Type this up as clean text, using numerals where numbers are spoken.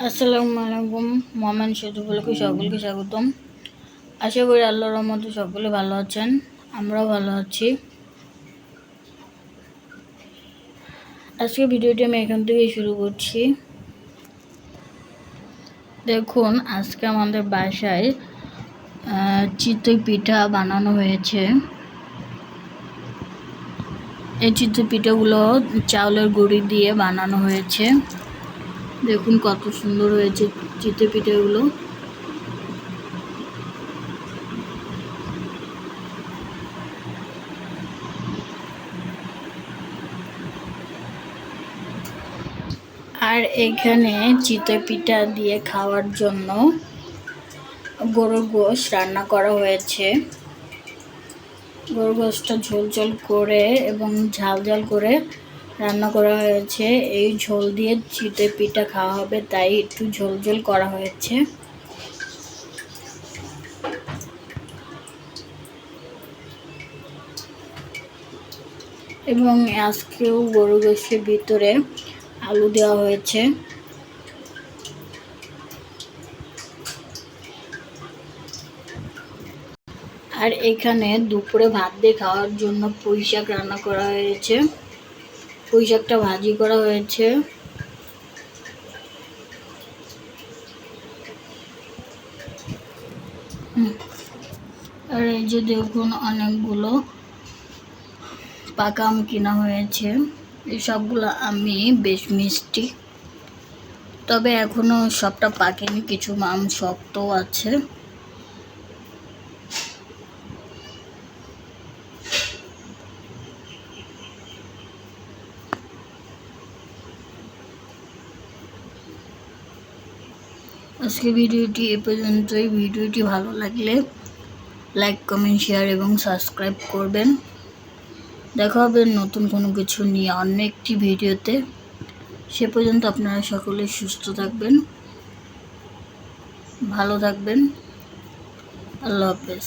আসসালামু আলাইকুম। মোহাম্মদ শহীদুল্লাহকে সকলকে স্বাগতম। আশা করি আল্লাহর রহমতে সকলে ভালো আছেন, আমরাও ভালো আছি। আজকে ভিডিওটি আমি এখান থেকে শুরু করছি। দেখুন, আজকে আমাদের বাসায় চিতই পিঠা বানানো হয়েছে। এই চিতই পিঠাগুলো চাউলের গুঁড়ি দিয়ে বানানো হয়েছে। দেখুন কত সুন্দর হয়েছে চিতই পিঠাগুলো। আর এখানে চিতই পিঠা দিয়ে খাওয়ার জন্য গরুর গোশ রান্না করা হয়েছে। গরুর গোশটা ঝোল ঝোল করে এবং ঝাল ঝাল করে রান্না করা হয়েছে। এই ঝোল দিয়ে চিতই পিঠা খাওয়া হবে, তাই একটু ঝোল ঝোল করা হয়েছে। এবং আজকেও গরুর গোশের ভিতরে আলু দেওয়া হয়েছে। আর এখানে দুপুরে ভাত দিয়ে খাওয়ার জন্য পুঁই শাক রান্না করা হয়েছে। পুঁই শাকটা ভাজি করা হয়েছে। আর এই যে দেখুন, অনেকগুলো পাকা আম কেনা হয়েছে। এই সবগুলো আমি বেশ মিষ্টি, তবে এখনো সবটা পাকেনি, কিছু আম শক্ত আছে। আজকে ভিডিওটি এ পর্যন্তই। ভিডিওটি ভালো লাগলে লাইক, কমেন্ট, শেয়ার এবং সাবস্ক্রাইব করবেন। দেখা হবে নতুন কোনো কিছু নিয়ে অন্য একটি ভিডিওতে। সে পর্যন্ত আপনারা সকলে সুস্থ থাকবেন, ভালো থাকবেন। আল্লাহ হাফেজ।